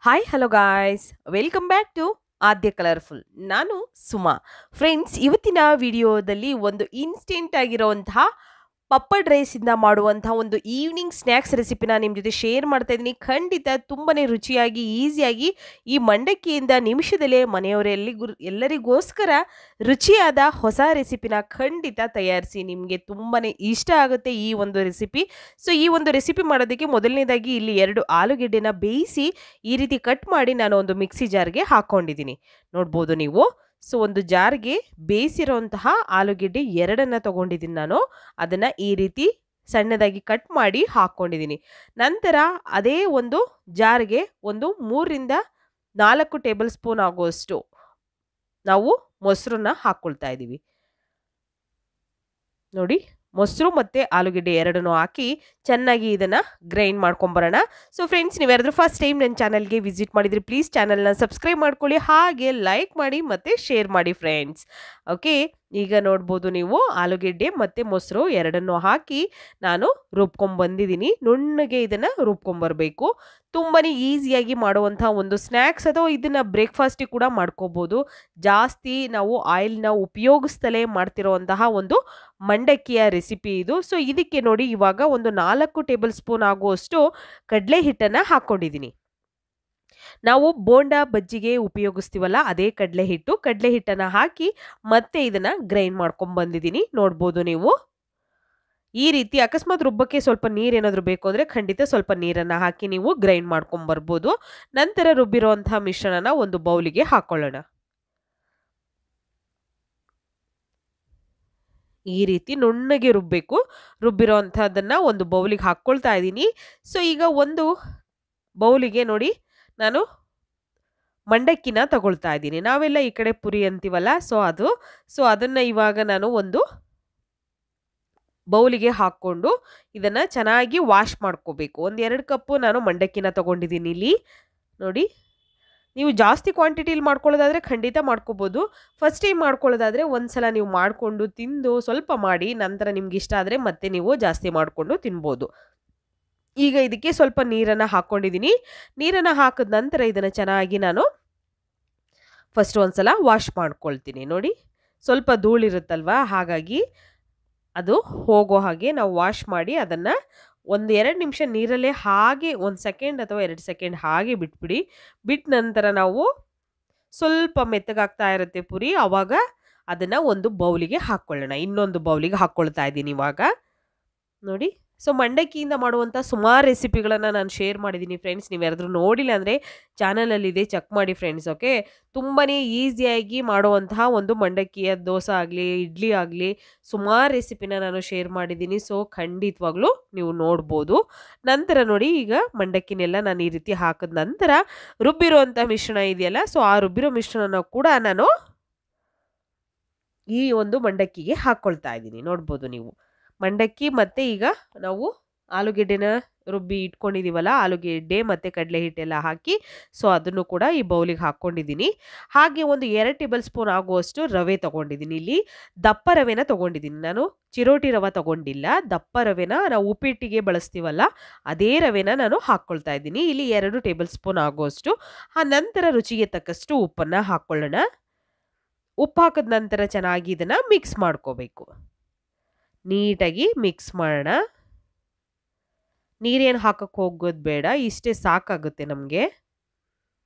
Hi hello guys welcome back to Aadya colourful. ನಾನು Suma. Friends, ಇವತ್ತಿನ ವಿಡಿಯೋದಲ್ಲಿ ಒಂದು ಇನ್ಸ್ಟೆಂಟ್ ಆಗಿರುವಂತಹ ಪಪ್ಪಡ್ ರೈಸಿಂದ ಮಾಡುವಂತಹ ಒಂದು ಈವ್ನಿಂಗ್ ಸ್ನ್ಯಾಕ್ಸ್ ರೆಸಿಪಿನ ನಿಮ್ಮ ಜೊತೆ ಶೇರ್ ಮಾಡ್ತಾ ಇದ್ದೀನಿ. ಖಂಡಿತ ತುಂಬನೇ ರುಚಿಯಾಗಿ ಈಸಿಯಾಗಿ ಈ ಮಂಡಕ್ಕಿಯಿಂದ ನಿಮಿಷದಲ್ಲೇ ಎಲ್ಲರಿಗೋಸ್ಕರ ರುಚಿಯಾದ ಹೊಸ ರೆಸಿಪಿನ ಖಂಡಿತ ತಯಾರಿಸಿ. ನಿಮಗೆ ತುಂಬನೇ ಇಷ್ಟ ಆಗುತ್ತೆ ಈ ಒಂದು ರೆಸಿಪಿ. ಸೊ ಈ ಒಂದು ರೆಸಿಪಿ ಮಾಡೋದಕ್ಕೆ ಮೊದಲನೇದಾಗಿ ಇಲ್ಲಿ 2 ಆಲೂಗೆಡ್ಡೆನ ಬೇಯಿಸಿ ಈ ರೀತಿ ಕಟ್ ಮಾಡಿ ನಾನು ಒಂದು ಮಿಕ್ಸಿ ಜಾರ್ಗೆ ಹಾಕೊಂಡಿದ್ದೀನಿ. ನೋಡ್ಬೋದು ನೀವು. ಸೊ ಒಂದು ಜಾರ್ಗೆ ಬೇಯಿಸಿರೋಂತಹ ಆಲೂಗೆಡ್ಡೆ 2 ತಗೊಂಡಿದ್ದೀನಿ ನಾನು. ಅದನ್ನು ಈ ರೀತಿ ಸಣ್ಣದಾಗಿ ಕಟ್ ಮಾಡಿ ಹಾಕ್ಕೊಂಡಿದ್ದೀನಿ. ನಂತರ ಅದೇ ಒಂದು ಜಾರ್ಗೆ ಒಂದು 3ರಿಂದ 4 ಟೇಬಲ್ ಸ್ಪೂನ್ ಆಗುವಷ್ಟು ನಾವು ಮೊಸರನ್ನ ಹಾಕ್ಕೊಳ್ತಾ ಇದ್ದೀವಿ. ನೋಡಿ, ಮೊಸರು ಮತ್ತು ಆಲೂಗೆಡ್ಡೆ 2 ಹಾಕಿ ಚೆನ್ನಾಗಿ ಇದನ್ನು ಗ್ರೈಂಡ್ ಮಾಡ್ಕೊಂಬರೋಣ. ಸೊ ಫ್ರೆಂಡ್ಸ್, ನೀವ್ಯಾರಾದ್ರೂ ಫಸ್ಟ್ ಟೈಮ್ ನನ್ನ ಚಾನಲ್ಗೆ ವಿಸಿಟ್ ಮಾಡಿದರೆ ಪ್ಲೀಸ್ ಚಾನಲ್ನ ಸಬ್ಸ್ಕ್ರೈಬ್ ಮಾಡ್ಕೊಳ್ಳಿ, ಹಾಗೆ ಲೈಕ್ ಮಾಡಿ ಮತ್ತು ಶೇರ್ ಮಾಡಿ ಫ್ರೆಂಡ್ಸ್. ಓಕೆ, ಈಗ ನೋಡ್ಬೋದು ನೀವು ಆಲೂಗೆಡ್ಡೆ ಮತ್ತು ಮೊಸರು 2 ಹಾಕಿ ನಾನು ರುಬ್ಕೊಂಬಂದಿದ್ದೀನಿ. ನುಣ್ಣಗೆ ಇದನ್ನು ರುಬ್ಕೊಂಬರಬೇಕು. ತುಂಬಾ ಈಸಿಯಾಗಿ ಮಾಡುವಂಥ ಒಂದು ಸ್ನ್ಯಾಕ್ಸ್, ಅಥವಾ ಇದನ್ನು ಬ್ರೇಕ್ಫಾಸ್ಟಿಗೆ ಕೂಡ ಮಾಡ್ಕೋಬೋದು. ಜಾಸ್ತಿ ನಾವು ಆಯಿಲ್ನ ಉಪಯೋಗಿಸ್ತಲೇ ಮಾಡ್ತಿರೋವಂತಹ ಒಂದು ಮಂಡಕ್ಕಿಯ ರೆಸಿಪಿ ಇದು. ಸೊ ಇದಕ್ಕೆ ನೋಡಿ, ಇವಾಗ ಒಂದು 4 ಟೇಬಲ್ ಸ್ಪೂನ್ ಆಗುವಷ್ಟು ಕಡಲೆ ಹಿಟ್ಟನ್ನು ಹಾಕ್ಕೊಂಡಿದ್ದೀನಿ. ನಾವು ಬೋಂಡಾ ಬಜ್ಜಿಗೆ ಉಪಯೋಗಿಸ್ತೀವಲ್ಲ, ಅದೇ ಕಡಲೆ ಹಿಟ್ಟನ್ನು ಹಾಕಿ ಮತ್ತೆ ಇದನ್ನು ಗ್ರೈಂಡ್ ಮಾಡ್ಕೊಂಬಂದಿದ್ದೀನಿ. ನೋಡ್ಬೋದು ನೀವು. ಈ ರೀತಿ ಅಕಸ್ಮಾತ್ ರುಬ್ಬಕ್ಕೆ ಸ್ವಲ್ಪ ನೀರೇನಾದರೂ ಬೇಕು ಅಂದರೆ ಖಂಡಿತ ಸ್ವಲ್ಪ ನೀರನ್ನು ಹಾಕಿ ನೀವು ಗ್ರೈಂಡ್ ಮಾಡ್ಕೊಂಬರ್ಬೋದು. ನಂತರ ರುಬ್ಬಿರೋಂತಹ ಮಿಶ್ರಣನ ಒಂದು ಬೌಲಿಗೆ ಹಾಕೊಳ್ಳೋಣ. ಈ ರೀತಿ ನುಣ್ಣಗೆ ರುಬ್ಬಬೇಕು. ರುಬ್ಬಿರೋವಂಥದ್ದನ್ನು ಒಂದು ಬೌಲಿಗೆ ಹಾಕ್ಕೊಳ್ತಾ ಇದ್ದೀನಿ. ಸೊ ಈಗ ಒಂದು ಬೌಲಿಗೆ ನೋಡಿ, ನಾನು ಮಂಡಕ್ಕಿನ ತಗೊಳ್ತಾ ಇದ್ದೀನಿ. ನಾವೆಲ್ಲ ಈ ಕಡೆ ಪುರಿ ಅಂತೀವಲ್ಲ, ಸೊ ಅದನ್ನು ಇವಾಗ ನಾನು ಒಂದು ಬೌಲಿಗೆ ಹಾಕ್ಕೊಂಡು ಇದನ್ನು ಚೆನ್ನಾಗಿ ವಾಶ್ ಮಾಡ್ಕೋಬೇಕು. ಒಂದು 2 ಕಪ್ಪು ನಾನು ಮಂಡಕ್ಕಿನ ತಗೊಂಡಿದ್ದೀನಿ ಇಲ್ಲಿ. ನೋಡಿ, ನೀವು ಜಾಸ್ತಿ ಕ್ವಾಂಟಿಟಿಲಿ ಮಾಡ್ಕೊಳ್ಳೋದಾದರೆ ಖಂಡಿತ ಮಾಡ್ಕೋಬೋದು. ಫಸ್ಟ್ ಟೈಮ್ ಮಾಡ್ಕೊಳ್ಳೋದಾದರೆ ಒಂದು ಸಲ ನೀವು ಮಾಡಿಕೊಂಡು ತಿಂದು ಸ್ವಲ್ಪ ಮಾಡಿ, ನಂತರ ನಿಮ್ಗೆ ಇಷ್ಟ ಆದರೆ ಮತ್ತೆ ನೀವು ಜಾಸ್ತಿ ಮಾಡಿಕೊಂಡು ತಿನ್ಬೋದು. ಈಗ ಇದಕ್ಕೆ ಸ್ವಲ್ಪ ನೀರನ್ನು ಹಾಕ್ಕೊಂಡಿದ್ದೀನಿ. ನೀರನ್ನು ಹಾಕಿದ ನಂತರ ಇದನ್ನು ಚೆನ್ನಾಗಿ ನಾನು ಫಸ್ಟ್ ಒಂದು ಸಲ ವಾಶ್ ಮಾಡ್ಕೊಳ್ತೀನಿ. ನೋಡಿ, ಸ್ವಲ್ಪ ಧೂಳಿರುತ್ತಲ್ವ, ಹಾಗಾಗಿ ಅದು ಹೋಗೋ ಹಾಗೆ ನಾವು ವಾಶ್ ಮಾಡಿ ಅದನ್ನು ಒಂದು 2 ನಿಮಿಷ ನೀರಲ್ಲೇ ಹಾಗೆ 1 ಸೆಕೆಂಡ್ ಅಥವಾ 2 ಸೆಕೆಂಡ್ ಹಾಗೆ ಬಿಟ್ಬಿಡಿ. ಬಿಟ್ಟ ನಂತರ ನಾವು ಸ್ವಲ್ಪ ಮೆತ್ತಗಾಗ್ತಾ ಇರುತ್ತೆ ಪುರಿ, ಆವಾಗ ಅದನ್ನು ಒಂದು ಬೌಲಿಗೆ ಹಾಕ್ಕೊಳ್ಳೋಣ. ಇನ್ನೊಂದು ಬೌಲಿಗೆ ಹಾಕ್ಕೊಳ್ತಾ ಇದ್ದೀನಿ ಇವಾಗ. ನೋಡಿ, ಸೊ ಮಂಡಕ್ಕಿಯಿಂದ ಮಾಡುವಂಥ ಸುಮಾರು ರೆಸಿಪಿಗಳನ್ನು ನಾನು ಶೇರ್ ಮಾಡಿದ್ದೀನಿ ಫ್ರೆಂಡ್ಸ್. ನೀವು ಯಾರಾದರೂ ನೋಡಿಲ್ಲ ಅಂದರೆ ಚಾನಲಲ್ಲಿದೆ, ಚೆಕ್ ಮಾಡಿ ಫ್ರೆಂಡ್ಸ್. ಓಕೆ, ತುಂಬಾ ಈಸಿಯಾಗಿ ಮಾಡುವಂತಹ ಒಂದು ಮಂಡಕ್ಕಿಯ ದೋಸೆ ಆಗಲಿ, ಇಡ್ಲಿ ಆಗಲಿ, ಸುಮಾರು ರೆಸಿಪಿನ ನಾನು ಶೇರ್ ಮಾಡಿದ್ದೀನಿ. ಸೊ ಖಂಡಿತವಾಗ್ಲೂ ನೀವು ನೋಡ್ಬೋದು. ನಂತರ ನೋಡಿ, ಈಗ ಮಂಡಕ್ಕಿನೆಲ್ಲ ನಾನು ಈ ರೀತಿ ಹಾಕಿದ ನಂತರ ರುಬ್ಬಿರುವಂಥ ಮಿಶ್ರಣ ಇದೆಯಲ್ಲ, ಸೊ ಆ ರುಬ್ಬಿರೋ ಮಿಶ್ರಣನ ಕೂಡ ನಾನು ಈ ಒಂದು ಮಂಡಕ್ಕಿಗೆ ಹಾಕ್ಕೊಳ್ತಾ ಇದ್ದೀನಿ. ನೋಡ್ಬೋದು ನೀವು. ಮಂಡಕ್ಕಿ ಮತ್ತು ಈಗ ನಾವು ಆಲೂಗೆಡ್ಡೆನ ರುಬ್ಬಿ ಇಟ್ಕೊಂಡಿದ್ದೀವಲ್ಲ, ಆಲೂಗೆಡ್ಡೆ ಮತ್ತು ಕಡಲೆ ಹಿಟ್ಟೆಲ್ಲ ಹಾಕಿ, ಸೊ ಅದನ್ನು ಕೂಡ ಈ ಬೌಲಿಗೆ ಹಾಕ್ಕೊಂಡಿದ್ದೀನಿ. ಹಾಗೆ ಒಂದು 2 ಟೇಬಲ್ ಸ್ಪೂನ್ ಆಗುವಷ್ಟು ರವೆ ತೊಗೊಂಡಿದ್ದೀನಿ. ಇಲ್ಲಿ ದಪ್ಪ ರವೆನ ತೊಗೊಂಡಿದ್ದೀನಿ ನಾನು, ಚಿರೋಟಿ ರವೆ ತೊಗೊಂಡಿಲ್ಲ. ದಪ್ಪ ರವೆನ ನಾವು ಉಪ್ಪಿಟ್ಟಿಗೆ ಬಳಸ್ತೀವಲ್ಲ, ಅದೇ ರವೆನ ನಾನು ಹಾಕ್ಕೊಳ್ತಾ ಇದ್ದೀನಿ. ಇಲ್ಲಿ 2 ಟೇಬಲ್ ಸ್ಪೂನ್ ಆಗುವಷ್ಟು. ಆ ನಂತರ ರುಚಿಗೆ ತಕ್ಕಷ್ಟು ಉಪ್ಪನ್ನು ಹಾಕ್ಕೊಳ್ಳೋಣ. ಉಪ್ಪು ಹಾಕಿದ ನಂತರ ಚೆನ್ನಾಗಿ ಇದನ್ನು ಮಿಕ್ಸ್ ಮಾಡ್ಕೋಬೇಕು. ನೀಟಾಗಿ ಮಿಕ್ಸ್ ಮಾಡೋಣ. ನೀರೇನು ಹಾಕಕ್ಕೆ ಹೋಗೋದು ಬೇಡ, ಇಷ್ಟೇ ಸಾಕಾಗುತ್ತೆ ನಮಗೆ.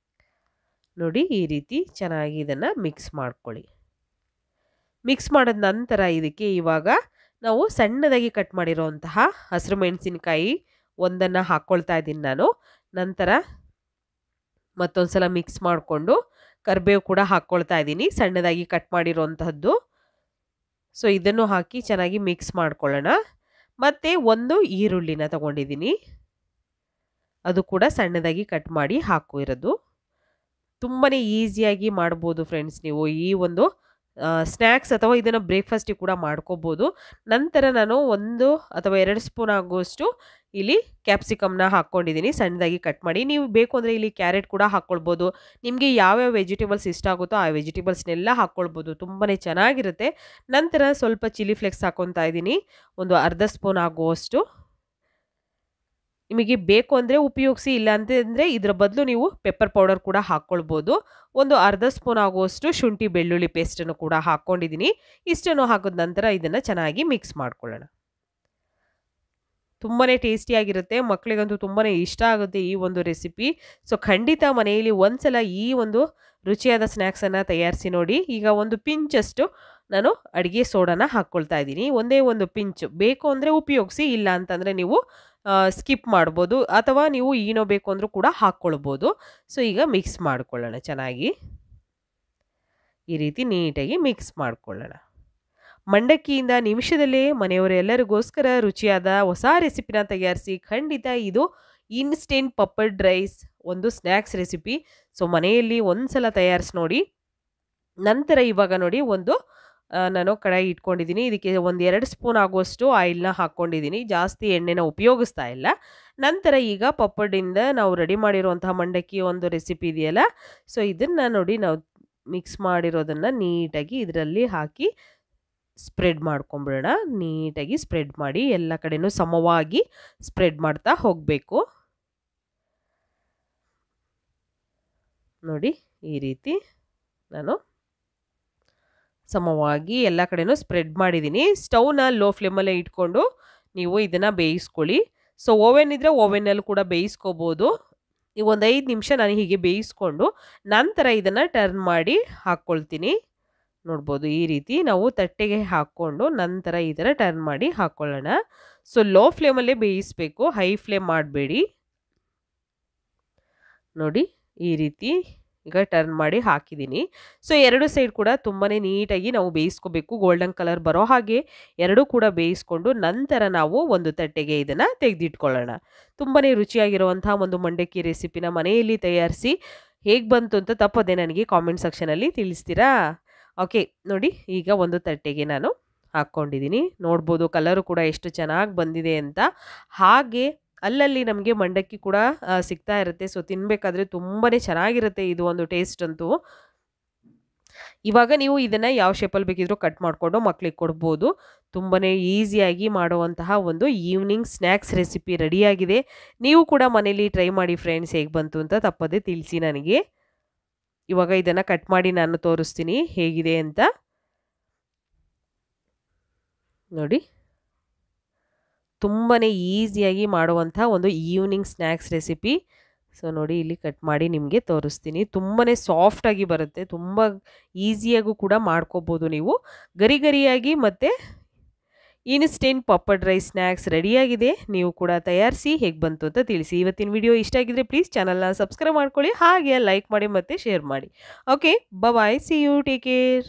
ನೋಡಿ, ಈ ರೀತಿ ಚೆನ್ನಾಗಿ ಇದನ್ನು ಮಿಕ್ಸ್ ಮಾಡ್ಕೊಳ್ಳಿ. ಮಿಕ್ಸ್ ಮಾಡಿದ ನಂತರ ಇದಕ್ಕೆ ಇವಾಗ ನಾವು ಸಣ್ಣದಾಗಿ ಕಟ್ ಮಾಡಿರೋಂತಹ ಹಸಿರು ಮೆಣಸಿನಕಾಯಿ ಒಂದನ್ನು ಹಾಕ್ಕೊಳ್ತಾ ಇದ್ದೀನಿ ನಾನು. ನಂತರ ಮತ್ತೊಂದು ಸಲ ಮಿಕ್ಸ್ ಮಾಡಿಕೊಂಡು ಕರಿಬೇವು ಕೂಡ ಹಾಕ್ಕೊಳ್ತಾ ಇದ್ದೀನಿ, ಸಣ್ಣದಾಗಿ ಕಟ್ ಮಾಡಿರೋಂತಹದ್ದು. ಸೊ ಇದನ್ನು ಹಾಕಿ ಚೆನ್ನಾಗಿ ಮಿಕ್ಸ್ ಮಾಡ್ಕೊಳ್ಳೋಣ. ಮತ್ತು ಒಂದು ಈರುಳ್ಳಿನ ತಗೊಂಡಿದ್ದೀನಿ, ಅದು ಕೂಡ ಸಣ್ಣದಾಗಿ ಕಟ್ ಮಾಡಿ ಹಾಕಿರೋದು. ತುಂಬಾ ಈಸಿಯಾಗಿ ಮಾಡ್ಬೋದು ಫ್ರೆಂಡ್ಸ್ ನೀವು ಈ ಒಂದು ಸ್ನ್ಯಾಕ್ಸ್, ಅಥವಾ ಇದನ್ನು ಬ್ರೇಕ್ಫಾಸ್ಟಿಗೆ ಕೂಡ ಮಾಡ್ಕೋಬೋದು. ನಂತರ ನಾನು 1 ಅಥವಾ 2 ಸ್ಪೂನ್ ಆಗುವಷ್ಟು ಇಲ್ಲಿ ಕ್ಯಾಪ್ಸಿಕಮ್ನ ಹಾಕ್ಕೊಂಡಿದ್ದೀನಿ, ಸಣ್ಣದಾಗಿ ಕಟ್ ಮಾಡಿ. ನೀವು ಬೇಕು ಅಂದರೆ ಇಲ್ಲಿ ಕ್ಯಾರೆಟ್ ಕೂಡ ಹಾಕ್ಕೊಳ್ಬೋದು. ನಿಮಗೆ ಯಾವ್ಯಾವ ವೆಜಿಟೇಬಲ್ಸ್ ಇಷ್ಟ ಆಗುತ್ತೋ ಆ ವೆಜಿಟೇಬಲ್ಸ್ನೆಲ್ಲ ಹಾಕ್ಕೊಳ್ಬೋದು, ತುಂಬಾ ಚೆನ್ನಾಗಿರುತ್ತೆ. ನಂತರ ಸ್ವಲ್ಪ ಚಿಲ್ಲಿ ಫ್ಲೇಕ್ಸ್ ಹಾಕ್ಕೊತಾ ಇದ್ದೀನಿ, ಒಂದು ಅರ್ಧ ಸ್ಪೂನ್ ಆಗುವಷ್ಟು. ನಿಮಗೆ ಬೇಕು ಅಂದರೆ ಉಪಯೋಗಿಸಿ, ಇಲ್ಲ ಅಂತಂದರೆ ಇದರ ಬದಲು ನೀವು ಪೆಪ್ಪರ್ ಪೌಡರ್ ಕೂಡ ಹಾಕ್ಕೊಳ್ಬೋದು. ಒಂದು ಅರ್ಧ ಸ್ಪೂನ್ ಆಗುವಷ್ಟು ಶುಂಠಿ ಬೆಳ್ಳುಳ್ಳಿ ಪೇಸ್ಟನ್ನು ಕೂಡ ಹಾಕ್ಕೊಂಡಿದ್ದೀನಿ. ಇಷ್ಟನ್ನು ಹಾಕಿದ ನಂತರ ಇದನ್ನು ಚೆನ್ನಾಗಿ ಮಿಕ್ಸ್ ಮಾಡ್ಕೊಳ್ಳೋಣ. ತುಂಬಾ ಟೇಸ್ಟಿಯಾಗಿರುತ್ತೆ, ಮಕ್ಕಳಿಗಂತೂ ತುಂಬಾ ಇಷ್ಟ ಆಗುತ್ತೆ ಈ ಒಂದು ರೆಸಿಪಿ. ಸೊ ಖಂಡಿತ ಮನೆಯಲ್ಲಿ ಒಂದ್ಸಲ ಈ ಒಂದು ರುಚಿಯಾದ ಸ್ನ್ಯಾಕ್ಸನ್ನು ತಯಾರಿಸಿ ನೋಡಿ. ಈಗ ಒಂದು ಪಿಂಚಷ್ಟು ನಾನು ಅಡುಗೆ ಸೋಡಾನ ಹಾಕ್ಕೊಳ್ತಾ ಇದ್ದೀನಿ. ಒಂದೇ ಒಂದು ಪಿಂಚ್, ಬೇಕು ಅಂದರೆ ಉಪಯೋಗಿಸಿ, ಇಲ್ಲ ಅಂತಂದರೆ ನೀವು ಸ್ಕಿಪ್ ಮಾಡ್ಬೋದು, ಅಥವಾ ನೀವು ಏನೋ ಬೇಕು ಅಂದರೂ ಕೂಡ ಹಾಕ್ಕೊಳ್ಬೋದು. ಸೊ ಈಗ ಮಿಕ್ಸ್ ಮಾಡ್ಕೊಳ್ಳೋಣ ಚೆನ್ನಾಗಿ. ಈ ರೀತಿ ನೀಟಾಗಿ ಮಿಕ್ಸ್ ಮಾಡ್ಕೊಳ್ಳೋಣ. ಮಂಡಕ್ಕಿಯಿಂದ ನಿಮಿಷದಲ್ಲೇ ಮನೆಯವರೆಲ್ಲರಿಗೋಸ್ಕರ ರುಚಿಯಾದ ಹೊಸ ರೆಸಿಪಿನ ತಯಾರಿಸಿ. ಖಂಡಿತ ಇದು ಇನ್ಸ್ಟೆಂಟ್ ಪಪ್ಪಡ್ ರೈಸ್ ಒಂದು ಸ್ನ್ಯಾಕ್ಸ್ ರೆಸಿಪಿ. ಸೊ ಮನೆಯಲ್ಲಿ ಒಂದು ಸಲ ತಯಾರಿಸಿ ನೋಡಿ. ನಂತರ ಇವಾಗ ನೋಡಿ, ನಾನು ಕಡಾಯಿ ಇಟ್ಕೊಂಡಿದ್ದೀನಿ. ಇದಕ್ಕೆ 1-2 ಸ್ಪೂನ್ ಆಗುವಷ್ಟು ಆಯಿಲ್ನ ಹಾಕ್ಕೊಂಡಿದ್ದೀನಿ. ಜಾಸ್ತಿ ಎಣ್ಣೆನ ಉಪಯೋಗಿಸ್ತಾ ಇಲ್ಲ. ನಂತರ ಈಗ ಪಪ್ಪಡಿಂದ ನಾವು ರೆಡಿ ಮಾಡಿರುವಂತಹ ಮಂಡಕ್ಕಿ ಒಂದು ರೆಸಿಪಿ ಇದೆಯಲ್ಲ, ಸೊ ಇದನ್ನು ನೋಡಿ ನಾವು ಮಿಕ್ಸ್ ಮಾಡಿರೋದನ್ನು ನೀಟಾಗಿ ಇದರಲ್ಲಿ ಹಾಕಿ ಸ್ಪ್ರೆಡ್ ಮಾಡ್ಕೊಂಬಿಡೋಣ. ನೀಟಾಗಿ ಸ್ಪ್ರೆಡ್ ಮಾಡಿ, ಎಲ್ಲ ಕಡೆನೂ ಸಮವಾಗಿ ಸ್ಪ್ರೆಡ್ ಮಾಡ್ತಾ ಹೋಗಬೇಕು. ನೋಡಿ ಈ ರೀತಿ ನಾನು ಸಮವಾಗಿ ಎಲ್ಲ ಕಡೆನೂ ಸ್ಪ್ರೆಡ್ ಮಾಡಿದ್ದೀನಿ. ಸ್ಟವ್ನ ಲೋ ಫ್ಲೇಮಲ್ಲೇ ಇಟ್ಕೊಂಡು ನೀವು ಇದನ್ನು ಬೇಯಿಸ್ಕೊಳ್ಳಿ. ಸೊ ಓವೆನ್ ಇದ್ದರೆ ಓವೆನಲ್ಲಿ ಕೂಡ ಬೇಯಿಸ್ಕೋಬೋದು. ಈಗ ಒಂದು 5 ನಿಮಿಷ ನಾನು ಹೀಗೆ ಬೇಯಿಸ್ಕೊಂಡು ನಂತರ ಇದನ್ನು ಟರ್ನ್ ಮಾಡಿ ಹಾಕ್ಕೊಳ್ತೀನಿ. ನೋಡ್ಬೋದು ಈ ರೀತಿ ನಾವು ತಟ್ಟೆಗೆ ಹಾಕ್ಕೊಂಡು ನಂತರ ಈ ಥರ ಟರ್ನ್ ಮಾಡಿ ಹಾಕ್ಕೊಳ್ಳೋಣ. ಸೊ ಲೋ ಫ್ಲೇಮಲ್ಲೇ ಬೇಯಿಸಬೇಕು, ಹೈ ಫ್ಲೇಮ್ ಮಾಡಬೇಡಿ. ನೋಡಿ ಈ ರೀತಿ ಈಗ ಟರ್ನ್ ಮಾಡಿ ಹಾಕಿದ್ದೀನಿ. ಸೊ 2 ಸೈಡ್ ಕೂಡ ತುಂಬಾ ನೀಟಾಗಿ ನಾವು ಬೇಯಿಸ್ಕೋಬೇಕು. ಗೋಲ್ಡನ್ ಕಲರ್ ಬರೋ ಹಾಗೆ ಎರಡೂ ಕೂಡ ಬೇಯಿಸ್ಕೊಂಡು ನಂತರ ನಾವು ಒಂದು ತಟ್ಟೆಗೆ ಇದನ್ನು ತೆಗೆದಿಟ್ಕೊಳ್ಳೋಣ. ತುಂಬಾ ರುಚಿಯಾಗಿರುವಂಥ ಒಂದು ಮಂಡಕ್ಕಿ ರೆಸಿಪಿನ ಮನೆಯಲ್ಲಿ ತಯಾರಿಸಿ ಹೇಗೆ ಬಂತು ಅಂತ ತಪ್ಪದೆ ನನಗೆ ಕಾಮೆಂಟ್ ಸೆಕ್ಷನಲ್ಲಿ ತಿಳಿಸ್ತೀರಾ? ಓಕೆ ನೋಡಿ, ಈಗ ಒಂದು ತಟ್ಟೆಗೆ ನಾನು ಹಾಕ್ಕೊಂಡಿದ್ದೀನಿ. ನೋಡ್ಬೋದು ಕಲರು ಕೂಡ ಎಷ್ಟು ಚೆನ್ನಾಗಿ ಬಂದಿದೆ ಅಂತ. ಹಾಗೆ ಅಲ್ಲಲ್ಲಿ ನಮಗೆ ಮಂಡಕ್ಕಿ ಕೂಡ ಸಿಗ್ತಾ ಇರುತ್ತೆ. ಸೊ ತಿನ್ನಬೇಕಾದ್ರೆ ತುಂಬಾ ಚೆನ್ನಾಗಿರುತ್ತೆ ಇದು ಒಂದು ಟೇಸ್ಟ್ ಅಂತೂ. ಇವಾಗ ನೀವು ಇದನ್ನು ಯಾವ ಶೇಪಲ್ಲಿ ಬೇಕಿದ್ರೂ ಕಟ್ ಮಾಡಿಕೊಂಡು ಮಕ್ಳಿಗೆ ಕೊಡ್ಬೋದು. ತುಂಬಾ ಈಸಿಯಾಗಿ ಮಾಡುವಂತಹ ಒಂದು ಈವ್ನಿಂಗ್ ಸ್ನ್ಯಾಕ್ಸ್ ರೆಸಿಪಿ ರೆಡಿಯಾಗಿದೆ. ನೀವು ಕೂಡ ಮನೇಲಿ ಟ್ರೈ ಮಾಡಿ ಫ್ರೆಂಡ್ಸ್, ಹೇಗೆ ಬಂತು ಅಂತ ತಪ್ಪದೆ ತಿಳಿಸಿ ನನಗೆ. ಇವಾಗ ಇದನ್ನು ಕಟ್ ಮಾಡಿ ನಾನು ತೋರಿಸ್ತೀನಿ ಹೇಗಿದೆ ಅಂತ. ನೋಡಿ ತುಂಬಾ ಈಸಿಯಾಗಿ ಮಾಡುವಂಥ ಒಂದು ಈವ್ನಿಂಗ್ ಸ್ನ್ಯಾಕ್ಸ್ ರೆಸಿಪಿ. ಸೊ ನೋಡಿ ಇಲ್ಲಿ ಕಟ್ ಮಾಡಿ ನಿಮಗೆ ತೋರಿಸ್ತೀನಿ. ತುಂಬಾ ಸಾಫ್ಟಾಗಿ ಬರುತ್ತೆ, ತುಂಬ ಈಸಿಯಾಗೂ ಕೂಡ ಮಾಡ್ಕೋಬೋದು ನೀವು. ಗರಿ ಗರಿಯಾಗಿ ಮತ್ತು ಇನ್ಸ್ಟೆಂಟ್ ಪಪ್ಪಡ್ ರೈಸ್ ಸ್ನ್ಯಾಕ್ಸ್ ರೆಡಿಯಾಗಿದೆ. ನೀವು ಕೂಡ ತಯಾರಿಸಿ ಹೇಗೆ ಬಂತು ಅಂತ ತಿಳಿಸಿ. ಇವತ್ತಿನ ವಿಡಿಯೋ ಇಷ್ಟ ಆಗಿದ್ರೆ ಪ್ಲೀಸ್ ಚಾನಲ್ನ ಸಬ್ಸ್ಕ್ರೈಬ್ ಮಾಡ್ಕೊಳ್ಳಿ, ಹಾಗೆ ಲೈಕ್ ಮಾಡಿ ಮತ್ತು ಶೇರ್ ಮಾಡಿ. Okay, bye, see you, take care.